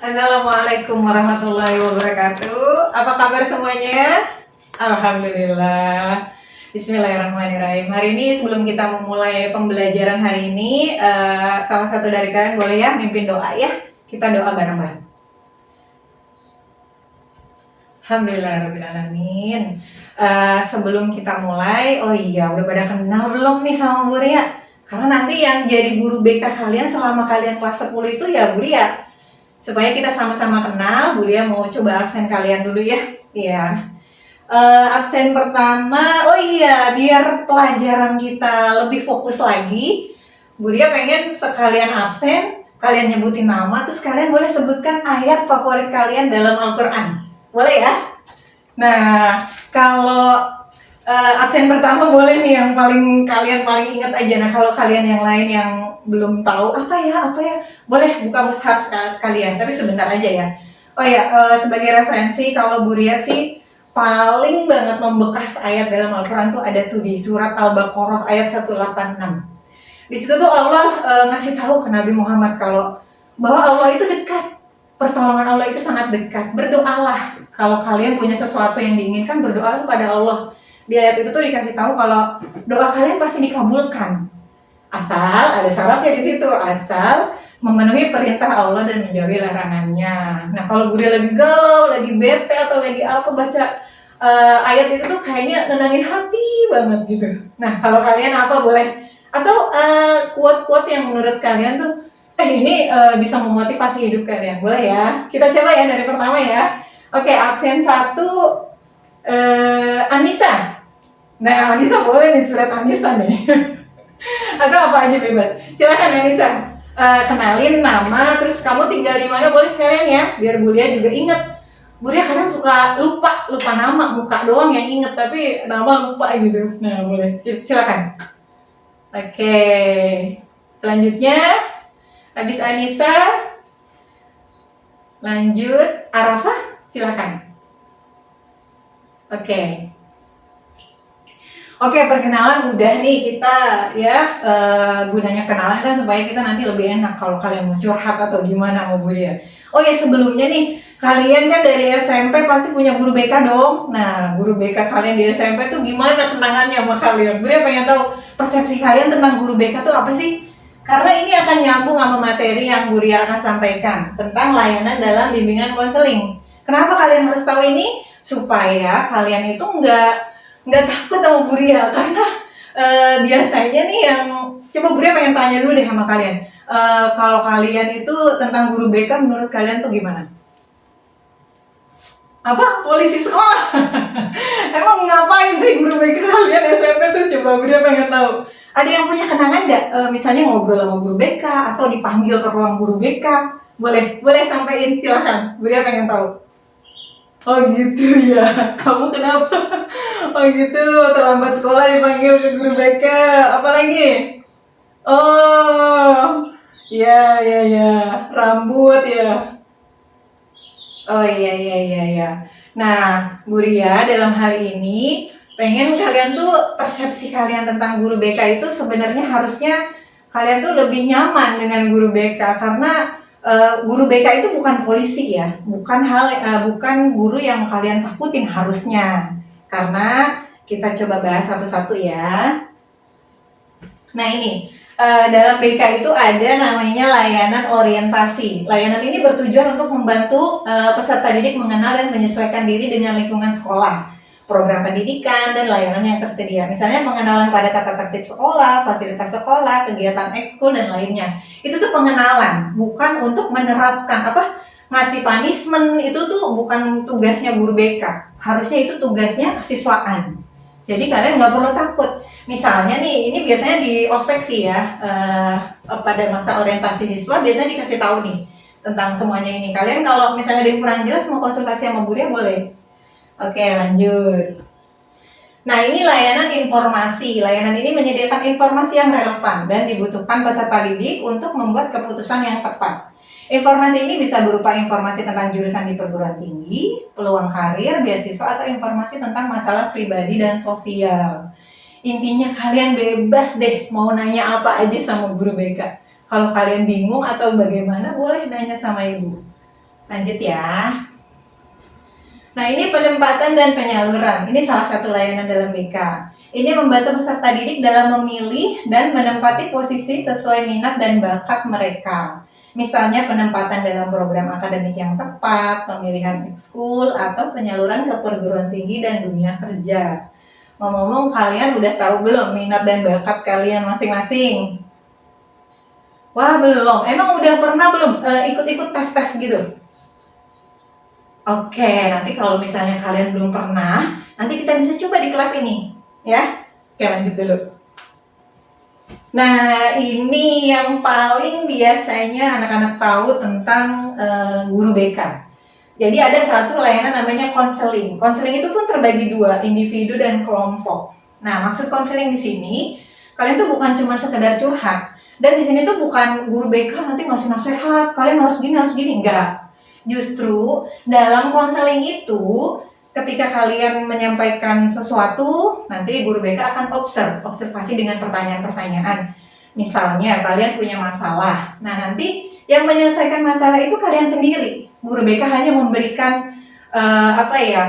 Assalamualaikum warahmatullahi wabarakatuh. Apa kabar semuanya? Alhamdulillah. Bismillahirrahmanirrahim. Hari ini sebelum kita memulai pembelajaran hari ini, salah satu dari kalian boleh ya mimpin doa ya. Kita doa bareng-bareng. Alhamdulillahirrahmanirrahim. Sebelum kita mulai, oh iya, udah pada kenal belum nih sama Bu Ria? Karena nanti yang jadi guru BK kalian selama kalian kelas 10 itu ya Bu Ria. Supaya kita sama-sama kenal, Bu Ria mau coba absen kalian dulu ya. Iya. Absen pertama, oh iya, biar pelajaran kita lebih fokus lagi, Bu Ria pengen sekalian absen, kalian nyebutin nama, terus kalian boleh sebutkan ayat favorit kalian dalam Al-Quran. Boleh ya? Nah, kalau absen pertama boleh nih yang kalian paling ingat aja. Nah, kalau kalian yang lain yang belum tahu apa ya, boleh buka mushaf kalian, tapi sebentar aja ya. Oh ya, sebagai referensi kalau Bu Ria sih paling banget membekas ayat dalam Al-Quran tuh ada tuh di surat Al-Baqarah ayat 186. Di situ tuh Allah ngasih tahu ke Nabi Muhammad kalau bahwa Allah itu dekat. Pertolongan Allah itu sangat dekat. Berdoalah. Kalau kalian punya sesuatu yang diinginkan, berdoalah kepada Allah. Di ayat itu tuh dikasih tahu kalau doa kalian pasti dikabulkan. Asal ada syaratnya di situ, asal memenuhi perintah Allah dan menjauhi larangannya. Nah, kalau Bu Ria lagi galau, lagi bete atau lagi apa baca ayat itu tuh kayaknya nenangin hati banget gitu. Nah, kalau kalian apa boleh? Atau quote-quote yang menurut kalian tuh ini bisa memotivasi hidup kalian, boleh ya? Kita coba ya dari pertama ya. Oke, absen 1 Anissa. Nah, Anissa boleh nih surat Anissa nih. Atau apa aja bebas. Silakan Anissa. Kenalin nama, terus kamu tinggal di mana boleh sekalian ya, biar Bu Ria juga inget. Bu Ria kadang suka lupa nama, muka doang yang inget, tapi nama lupa gitu. Nah, boleh. Silakan. Oke. Selanjutnya, habis Anissa, lanjut Arafah, silakan. Oke, perkenalan udah nih kita ya, gunanya kenalan kan supaya kita nanti lebih enak kalau kalian mau curhat atau gimana mau Bu Ria. Oh ya, sebelumnya nih, kalian kan dari SMP pasti punya guru BK dong. Nah, guru BK kalian di SMP tuh gimana kenangannya sama kalian? Bu Ria pengen tahu persepsi kalian tentang guru BK tuh apa sih? Karena ini akan nyambung sama materi yang Bu Ria akan sampaikan tentang layanan dalam bimbingan konseling. Kenapa kalian harus tahu ini? Supaya kalian itu nggak takut sama Bu Ria, karena biasanya nih yang coba Bu Ria pengen tanya dulu deh sama kalian. Kalau kalian itu tentang guru BK menurut kalian tuh gimana? Apa? Polisi sekolah? Emang ngapain sih guru BK kalian SMP tuh? Coba Bu Ria pengen tahu. Ada yang punya kenangan nggak? Misalnya ngobrol sama guru BK atau dipanggil ke ruang guru BK? Boleh sampein, silakan. Bu Ria pengen tahu. Oh gitu ya, kamu kenapa? Oh gitu, terlambat sekolah dipanggil ke guru BK. Apa lagi? Oh, ya, rambut ya. Oh iya. Nah, Bu Ria dalam hal ini pengen kalian tuh persepsi kalian tentang guru BK itu sebenarnya harusnya kalian tuh lebih nyaman dengan guru BK karena guru BK itu bukan polisi ya, bukan guru yang kalian takutin harusnya. Karena kita coba bahas satu-satu ya. Nah ini, dalam BK itu ada namanya layanan orientasi. Layanan ini bertujuan untuk membantu peserta didik mengenal dan menyesuaikan diri dengan lingkungan sekolah, program pendidikan, dan layanan yang tersedia. Misalnya pengenalan pada tata tertib sekolah, fasilitas sekolah, kegiatan ekskul, dan lainnya. Itu tuh pengenalan, bukan untuk menerapkan ngasih punishment. Itu tuh bukan tugasnya guru BK. Harusnya itu tugasnya kesiswaan. Jadi kalian nggak perlu takut. Misalnya nih, ini biasanya di ospek sih ya, pada masa orientasi siswa biasanya dikasih tahu nih tentang semuanya ini. Kalian kalau misalnya ada yang kurang jelas mau konsultasi sama Bu Ria boleh. Oke, lanjut. Nah, ini layanan informasi. Layanan ini menyediakan informasi yang relevan dan dibutuhkan peserta didik untuk membuat keputusan yang tepat. Informasi ini bisa berupa informasi tentang jurusan di perguruan tinggi, peluang karir, beasiswa, atau informasi tentang masalah pribadi dan sosial. Intinya kalian bebas deh mau nanya apa aja sama guru BK. Kalau kalian bingung atau bagaimana, boleh nanya sama ibu. Lanjut ya. Nah, ini penempatan dan penyaluran. Ini salah satu layanan dalam BK. Ini membantu peserta didik dalam memilih dan menempati posisi sesuai minat dan bakat mereka. Misalnya penempatan dalam program akademik yang tepat, pemilihan ekskul, atau penyaluran ke perguruan tinggi dan dunia kerja. Ngomong-ngomong, kalian udah tahu belum minat dan bakat kalian masing-masing? Wah, belum. Emang udah pernah belum ikut-ikut tes-tes gitu? Oke, nanti kalau misalnya kalian belum pernah, nanti kita bisa coba di kelas ini, ya. Oke, lanjut dulu. Nah, ini yang paling biasanya anak-anak tahu tentang guru BK. Jadi ada satu layanan namanya konseling. Konseling itu pun terbagi dua, individu dan kelompok. Nah, maksud konseling di sini, kalian tuh bukan cuma sekedar curhat. Dan di sini tuh bukan guru BK nanti ngasih nasihat, kalian harus gini, enggak. Justru dalam konseling itu, ketika kalian menyampaikan sesuatu, nanti guru BK akan observasi dengan pertanyaan-pertanyaan. Misalnya kalian punya masalah, nah nanti yang menyelesaikan masalah itu kalian sendiri. Guru BK hanya memberikan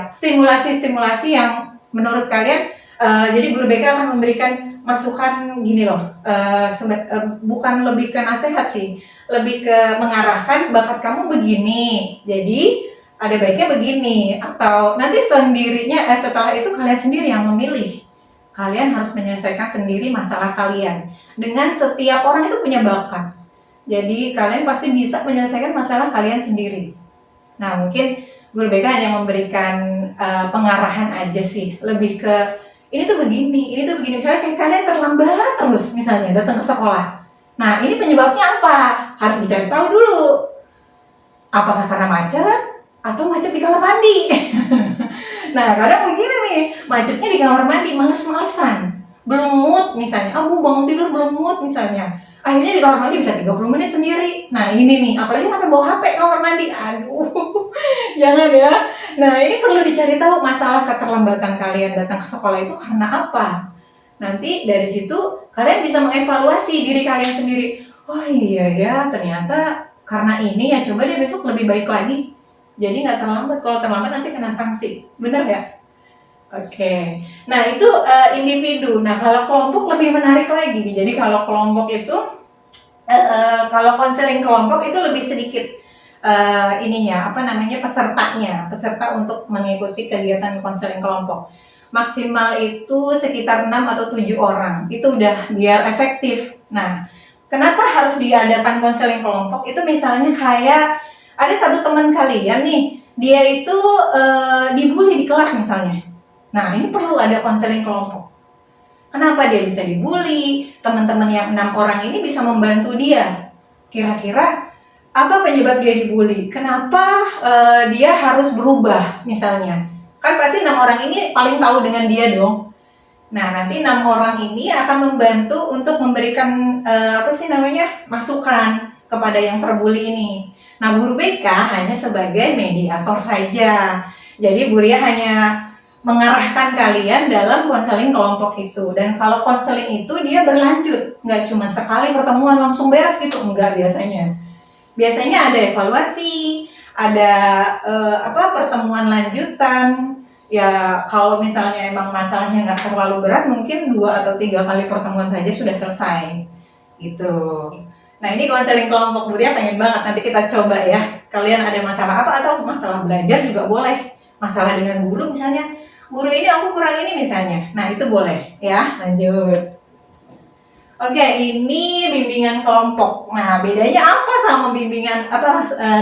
stimulasi-stimulasi yang menurut kalian. Jadi guru BK akan memberikan masukan gini loh, bukan lebih ke nasihat sih, lebih ke mengarahkan bakat kamu begini, jadi ada baiknya begini, atau nanti setelah itu kalian sendiri yang memilih. Kalian harus menyelesaikan sendiri masalah kalian. Dengan setiap orang itu punya bakat, jadi kalian pasti bisa menyelesaikan masalah kalian sendiri. Nah, mungkin guru BK hanya memberikan pengarahan aja sih, lebih ke ini tuh begini. Misalnya kayak kalian terlambat terus misalnya datang ke sekolah. Nah, ini penyebabnya apa? Harus dicari tahu dulu. Apakah karena macet atau macet di kamar mandi? Nah, kadang begini nih, macetnya di kamar mandi, males-malesan. Belum mood misalnya, aku bangun tidur belum mood misalnya. Akhirnya di kamar mandi bisa 30 menit sendiri. Nah, ini nih, apalagi sampai bawa HP kamar mandi. Aduh, jangan ya. Nah, ini perlu dicari tahu masalah keterlambatan kalian datang ke sekolah itu karena apa. Nanti dari situ kalian bisa mengevaluasi diri kalian sendiri. Oh iya ya, ternyata karena ini ya, coba deh besok lebih baik lagi. Jadi nggak terlambat. Kalau terlambat nanti kena sanksi. Benar ya? Oke. Nah, itu individu. Nah, kalau kelompok lebih menarik lagi. Jadi kalau kelompok itu kalau konseling kelompok itu lebih sedikit peserta untuk mengikuti kegiatan konseling kelompok. Maksimal itu sekitar 6 atau 7 orang. Itu udah biar efektif. Nah, kenapa harus diadakan konseling kelompok? Itu misalnya kayak ada satu teman kalian nih, dia itu dibully di kelas misalnya. Nah, ini perlu ada konseling kelompok. Kenapa dia bisa dibully? Teman-teman yang 6 orang ini bisa membantu dia. Kira-kira apa penyebab dia dibully? Kenapa dia harus berubah misalnya? Kan pasti 6 orang ini paling tahu dengan dia dong. Nah, nanti 6 orang ini akan membantu untuk memberikan masukan kepada yang terbuli ini. Nah, guru BK hanya sebagai mediator saja. Jadi guru ya hanya mengarahkan kalian dalam konseling kelompok itu. Dan kalau konseling itu dia berlanjut, nggak cuma sekali pertemuan langsung beres gitu, enggak biasanya. Biasanya ada evaluasi, ada pertemuan lanjutan. Ya kalau misalnya emang masalahnya nggak terlalu berat, mungkin 2 atau 3 kali pertemuan saja sudah selesai gitu. Nah, ini konseling kelompok. Buria pengen banget nanti kita coba ya. Kalian ada masalah apa atau masalah belajar juga boleh. Masalah dengan guru misalnya, guru ini aku kurang ini misalnya. Nah, itu boleh ya. Lanjut. Oke, ini bimbingan kelompok. Nah, bedanya apa sama bimbingan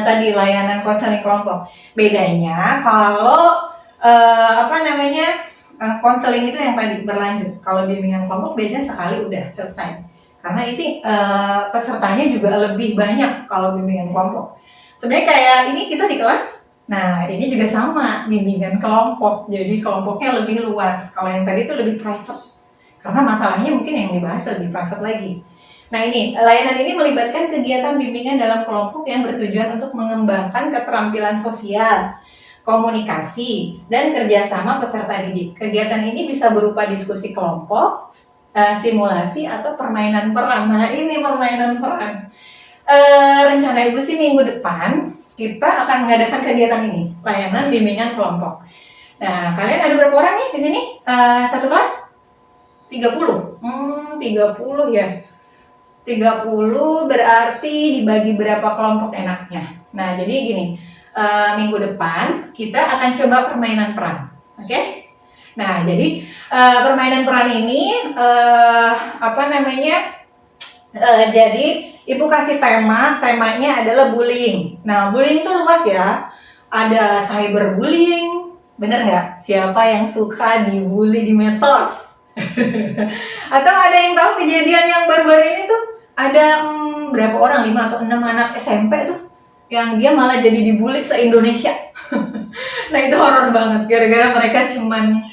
tadi layanan konseling kelompok? Bedanya kalau konseling itu yang tadi berlanjut. Kalau bimbingan kelompok biasanya sekali udah selesai. Karena ini pesertanya juga lebih banyak kalau bimbingan kelompok. Sebenarnya kayak ini kita di kelas. Nah, ini juga sama bimbingan kelompok. Jadi kelompoknya lebih luas. Kalau yang tadi itu lebih private. Karena masalahnya mungkin yang dibahas lebih private lagi. Nah, ini layanan ini melibatkan kegiatan bimbingan dalam kelompok yang bertujuan untuk mengembangkan keterampilan sosial, komunikasi, dan kerjasama peserta didik. Kegiatan ini bisa berupa diskusi kelompok, simulasi, atau permainan peran. Nah, ini permainan peran. Rencana Ibu sih minggu depan kita akan mengadakan kegiatan ini, layanan bimbingan kelompok. Nah, kalian ada berapa orang nih di sini? Satu kelas? 30? 30 ya. 30 berarti dibagi berapa kelompok enaknya. Nah, jadi gini, minggu depan kita akan coba permainan peran. Oke? Nah, jadi permainan peran ini jadi Ibu kasih temanya adalah bullying. Nah, bullying itu luas ya. Ada cyberbullying, bener nggak? Siapa yang suka dibully di medsos? Atau ada yang tahu kejadian yang baru-baru ini tuh? Ada berapa orang, 5 atau 6 anak SMP tuh yang dia malah jadi dibully se-Indonesia. Nah, itu horor banget. Gara-gara mereka cuman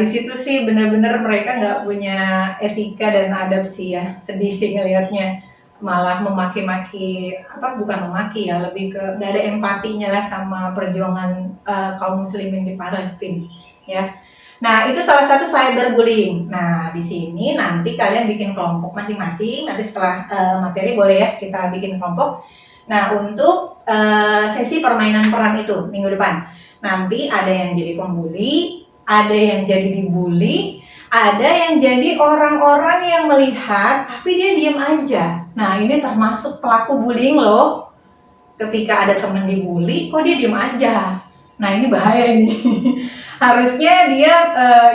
di situ sih bener-bener mereka nggak punya etika dan adab sih ya. Sedih sih ngelihatnya, malah memaki-maki, bukan memaki ya, lebih ke nggak ada empatinya lah sama perjuangan kaum muslimin di Palestina ya. Nah, itu salah satu cyberbullying. Nah, di sini nanti kalian bikin kelompok masing-masing. Nanti setelah materi boleh ya kita bikin kelompok. Nah, untuk sesi permainan peran itu minggu depan, nanti ada yang jadi pembuli, ada yang jadi dibully, ada yang jadi orang-orang yang melihat tapi dia diam aja. Nah, ini termasuk pelaku bullying loh. Ketika ada teman dibully, kok dia diam aja. Nah, ini bahaya ini. Harusnya dia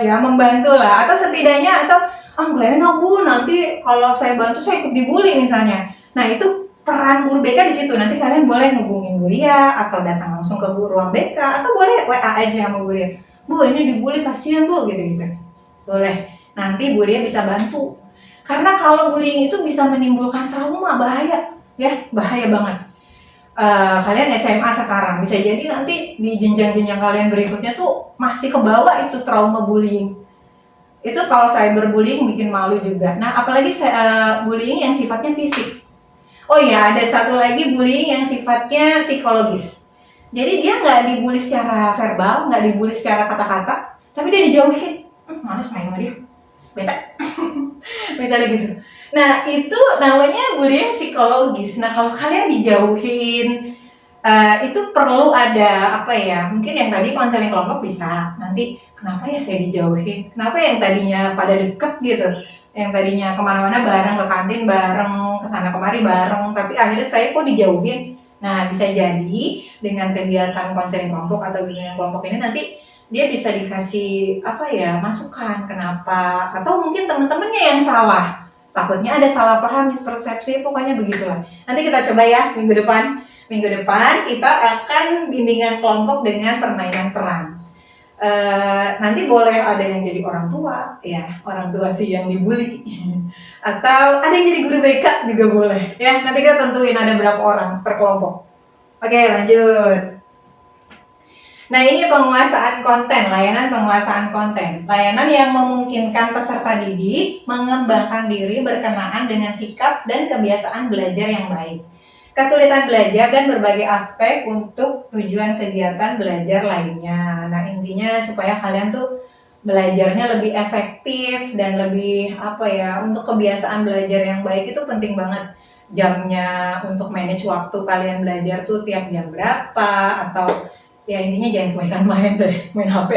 ya membantu lah, atau setidaknya nggak enak Bu, nanti kalau saya bantu saya ikut dibully misalnya. Nah, itu peran guru BK di situ. Nanti kalian boleh ngubungin Bu Ria atau datang langsung ke ruang BK, atau boleh WA aja sama Bu Ria. Bu, ini dibully kasihan Bu, gitu-gitu. Boleh. Nanti Bu Ria bisa bantu. Karena kalau bullying itu bisa menimbulkan trauma, bahaya. Ya, bahaya banget. Kalian SMA sekarang, bisa jadi nanti di jenjang-jenjang kalian berikutnya tuh masih kebawa itu trauma bullying. Itu kalau cyberbullying bikin malu juga. Nah, apalagi bullying yang sifatnya fisik. Oh iya, ada satu lagi bullying yang sifatnya psikologis. Jadi dia nggak dibully secara verbal, nggak dibully secara kata-kata, tapi dia dijauhin. Males main sama dia, bete. Misalnya gitu. Nah, itu namanya bullying psikologis. Nah, kalau kalian dijauhin, itu perlu ada mungkin yang tadi konseling kelompok bisa. Nanti, kenapa ya saya dijauhin? Kenapa yang tadinya pada deket gitu? Yang tadinya kemana-mana bareng, ke kantin bareng, kesana kemari bareng, tapi akhirnya saya kok dijauhin? Nah, bisa jadi dengan kegiatan konseling kelompok atau bimbingan kelompok ini nanti dia bisa dikasih masukan kenapa, atau mungkin teman-temannya yang salah. Takutnya ada salah paham, mispersepsi, pokoknya begitulah. Nanti kita coba ya minggu depan. Minggu depan kita akan bimbingan kelompok dengan permainan peran. Nanti boleh ada yang jadi orang tua, ya orang tua sih yang dibully. Atau ada yang jadi guru BK juga boleh. Ya, nanti kita tentuin ada berapa orang per kelompok. Oke, lanjut. Nah, ini penguasaan konten, layanan penguasaan konten. Layanan yang memungkinkan peserta didik mengembangkan diri berkenaan dengan sikap dan kebiasaan belajar yang baik. Kesulitan belajar dan berbagai aspek untuk tujuan kegiatan belajar lainnya. Nah, intinya supaya kalian tuh belajarnya lebih efektif dan lebih untuk kebiasaan belajar yang baik itu penting banget. Jamnya untuk manage waktu kalian belajar tuh tiap jam berapa, atau ya intinya jangan kebanyakan main deh, main HP.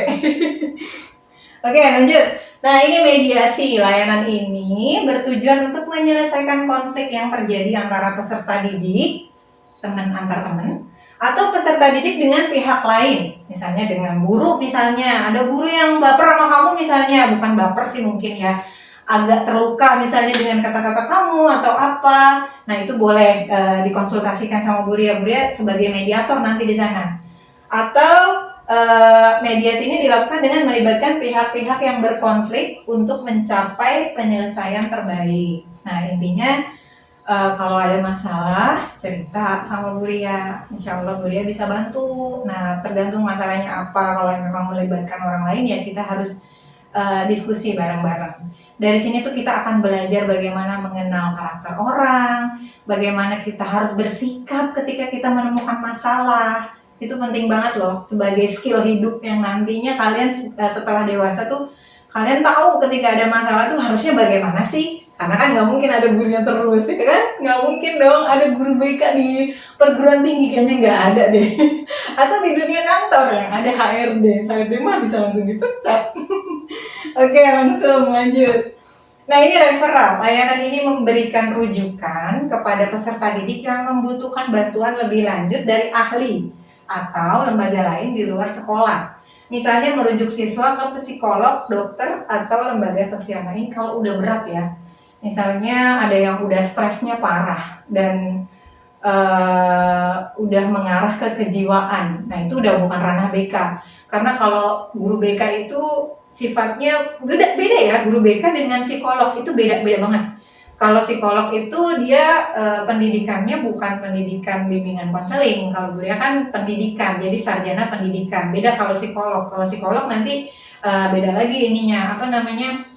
Oke, lanjut. Nah, ini mediasi. Layanan ini bertujuan untuk menyelesaikan konflik yang terjadi antara peserta didik, teman antar teman, atau peserta didik dengan pihak lain. Misalnya dengan guru, misalnya ada guru yang baper sama kamu misalnya, bukan baper sih mungkin ya, agak terluka misalnya dengan kata-kata kamu atau apa. Nah, itu boleh dikonsultasikan sama Bu Ria sebagai mediator nanti di sana. Atau mediasi ini dilakukan dengan melibatkan pihak-pihak yang berkonflik untuk mencapai penyelesaian terbaik. Nah, intinya kalau ada masalah cerita sama Bu Ria, insya Allah Bu Ria bisa bantu. Nah, tergantung masalahnya apa. Kalau memang melibatkan orang lain ya kita harus diskusi bareng-bareng. Dari sini tuh kita akan belajar bagaimana mengenal karakter orang, bagaimana kita harus bersikap ketika kita menemukan masalah. Itu penting banget loh, sebagai skill hidup yang nantinya kalian setelah dewasa tuh kalian tahu ketika ada masalah tuh harusnya bagaimana sih Karena kan nggak mungkin ada gurunya terus, ya kan? Nggak mungkin dong ada guru BK di perguruan tinggi, kayaknya nggak ada deh. Atau di dunia kantor yang ada HRD mah bisa langsung dipecat. Oke, langsung lanjut. Nah, ini referral. Layanan ini memberikan rujukan kepada peserta didik yang membutuhkan bantuan lebih lanjut dari ahli atau lembaga lain di luar sekolah. Misalnya merujuk siswa ke psikolog, dokter, atau lembaga sosial. Nah, ini kalau udah berat ya. Misalnya ada yang udah stresnya parah dan udah mengarah ke kejiwaan. Nah, itu udah bukan ranah BK. Karena kalau guru BK itu sifatnya beda ya, guru BK dengan psikolog itu beda banget. Kalau psikolog itu dia pendidikannya bukan pendidikan bimbingan konseling. Kalau guru ya kan pendidikan, jadi sarjana pendidikan. Beda kalau psikolog. Kalau psikolog nanti beda lagi ininya,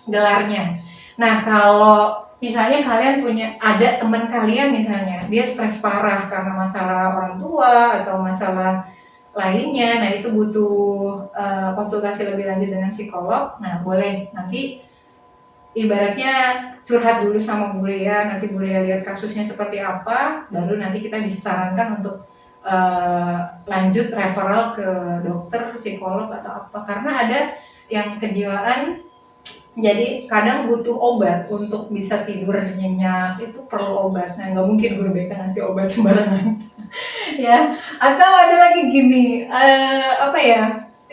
gelarnya. Nah, kalau misalnya kalian ada teman kalian misalnya, dia stres parah karena masalah orang tua atau masalah lainnya, nah itu butuh konsultasi lebih lanjut dengan psikolog. Nah, boleh nanti ibaratnya curhat dulu sama Bu Ria, nanti Bu Ria lihat kasusnya seperti apa, baru nanti kita bisa sarankan untuk lanjut referral ke dokter, psikolog atau apa. Karena ada yang kejiwaan, jadi kadang butuh obat untuk bisa tidur nyenyak, itu perlu obat. Nah, nggak mungkin guru BK ngasih obat sembarangan. Ya, atau ada lagi gini,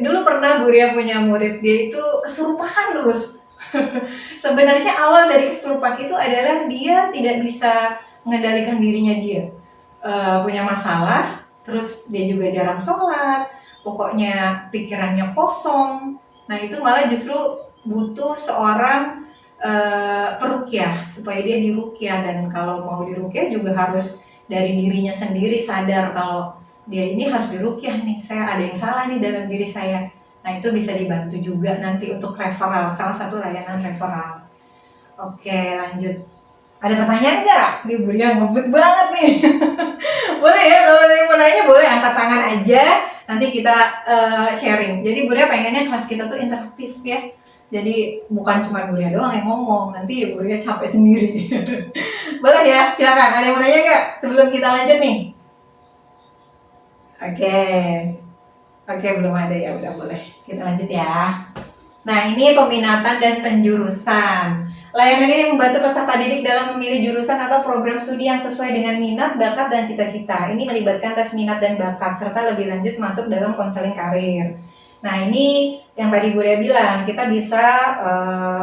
dulu pernah Bu Ria punya murid, dia itu kesurupan terus. Sebenarnya awal dari kesurupan itu adalah dia tidak bisa mengendalikan dirinya dia. Punya masalah, terus dia juga jarang sholat, pokoknya pikirannya kosong. Nah, itu malah justru butuh seorang peruqyah, supaya dia diruqyah. Dan kalau mau diruqyah juga harus dari dirinya sendiri sadar kalau dia ini harus diruqyah nih, saya ada yang salah nih dalam diri saya. Nah, itu bisa dibantu juga nanti untuk referral, salah satu layanan referral. Oke, lanjut. Ada pertanyaan nggak? Nih Bu Ria ngebut banget nih. Boleh ya, kalau ada yang mau nanya boleh angkat tangan aja, nanti kita sharing. Jadi Bu Ria pengennya kelas kita tuh interaktif ya. Jadi bukan cuma Bu Ria doang yang ngomong, nanti Bu Ria capek sendiri. Boleh ya, silakan. Ada yang mau nanya nggak sebelum kita lanjut nih? Oke, belum ada ya, udah boleh. Kita lanjut ya. Nah, ini peminatan dan penjurusan. Layanan ini membantu peserta didik dalam memilih jurusan atau program studi yang sesuai dengan minat, bakat, dan cita-cita. Ini melibatkan tes minat dan bakat, serta lebih lanjut masuk dalam konseling karir. Nah, ini yang tadi Bu Ria bilang, kita bisa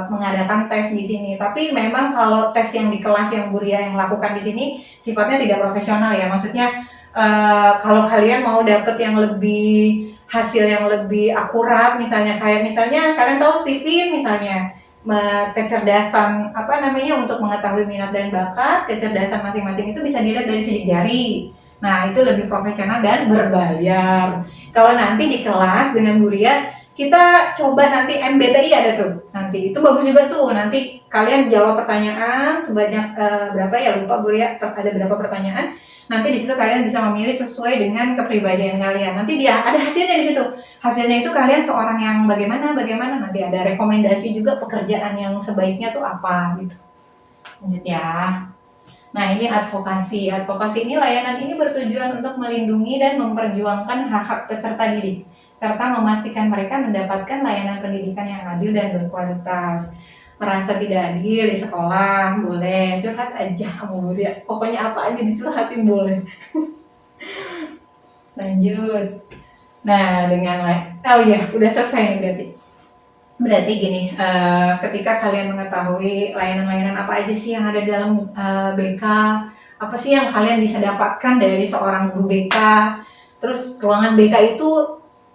mengadakan tes di sini. Tapi memang kalau tes yang di kelas yang Bu Ria yang lakukan di sini sifatnya tidak profesional ya. Maksudnya kalau kalian mau dapet yang lebih hasil yang lebih akurat, misalnya kalian tahu Steven misalnya, kecerdasan untuk mengetahui minat dan bakat, kecerdasan masing-masing itu bisa dilihat dari sidik jari. Nah, itu lebih profesional dan berbayar. Kalau nanti di kelas dengan Bu Ria, kita coba nanti MBTI ada tuh. Nanti itu bagus juga tuh. Nanti kalian jawab pertanyaan sebanyak berapa ya, lupa Bu Ria, ada berapa pertanyaan. Nanti di situ kalian bisa memilih sesuai dengan kepribadian kalian. Nanti dia ada hasilnya di situ. Hasilnya itu kalian seorang yang bagaimana. Nanti ada rekomendasi juga pekerjaan yang sebaiknya tuh apa gitu. Lanjut ya. Nah, ini advokasi. Advokasi ini, layanan ini bertujuan untuk melindungi dan memperjuangkan hak-hak peserta didik, serta memastikan mereka mendapatkan layanan pendidikan yang adil dan berkualitas. Merasa tidak adil di sekolah, boleh curhat aja sama Bu Ria. Pokoknya apa aja dicurhatin boleh. Lanjut. Nah, udah selesai nih berarti gini, ketika kalian mengetahui layanan-layanan apa aja sih yang ada dalam BK, apa sih yang kalian bisa dapatkan dari seorang guru BK, terus ruangan BK itu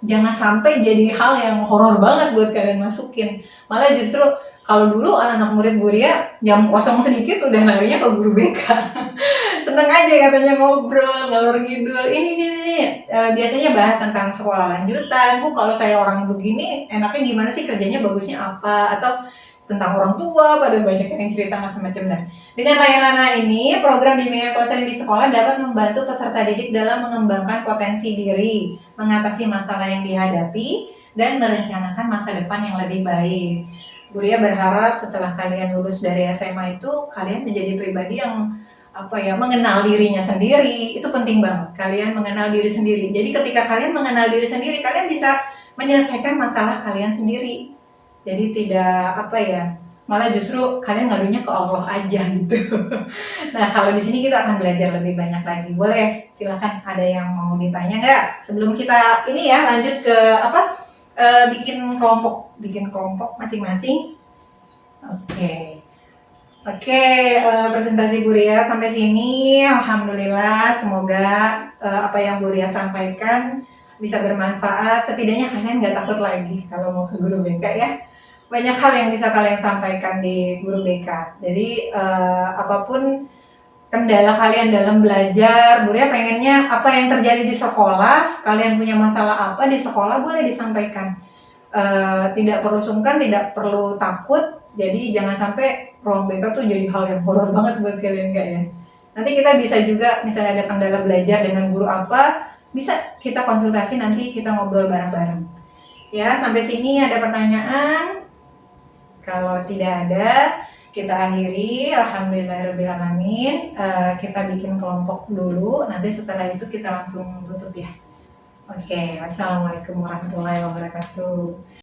jangan sampai jadi hal yang horor banget buat kalian masukin. Malah justru kalau dulu anak-anak murid Bu Ria jam kosong sedikit udah larinya ke guru BK. Seneng aja katanya ngobrol, ngalor ngidul. Ini biasanya bahas tentang sekolah lanjutan. Bu, kalau saya orang begini, enaknya gimana sih, kerjanya bagusnya apa? Atau tentang orang tua, pada banyak yang cerita macam-macam. Nah, dengan layanan ini, program bimbingan konseling di sekolah dapat membantu peserta didik dalam mengembangkan potensi diri, mengatasi masalah yang dihadapi, dan merencanakan masa depan yang lebih baik. Bu Ria berharap setelah kalian lulus dari SMA itu kalian menjadi pribadi yang mengenal dirinya sendiri. Itu penting banget, kalian mengenal diri sendiri. Jadi ketika kalian mengenal diri sendiri, kalian bisa menyelesaikan masalah kalian sendiri. Jadi tidak malah justru kalian ngadunya ke Allah aja gitu. Nah, kalau di sini kita akan belajar lebih banyak lagi. Boleh, silakan, ada yang mau ditanya nggak? Sebelum kita ini ya lanjut ke bikin kelompok masing-masing. Oke. Presentasi Bu Ria sampai sini. Alhamdulillah, semoga apa yang Bu Ria sampaikan bisa bermanfaat. Setidaknya kalian nggak takut lagi kalau mau ke guru BK ya. Banyak hal yang bisa kalian sampaikan di guru BK. Jadi apapun kendala kalian dalam belajar, Bu Ria pengennya apa yang terjadi di sekolah, kalian punya masalah apa di sekolah boleh disampaikan. Tidak perlu sungkan, tidak perlu takut. Jadi jangan sampai ruang BK tuh jadi hal yang horor banget buat kalian, enggak ya. Nanti kita bisa juga misalnya ada kendala belajar dengan guru apa, bisa kita konsultasi, nanti kita ngobrol bareng-bareng. Ya, sampai sini ada pertanyaan? Kalau tidak ada, kita akhiri. Alhamdulillahirrahmanirrahim. Kita bikin kelompok dulu, nanti setelah itu kita langsung tutup ya. Oke, wassalamualaikum warahmatullahi wabarakatuh.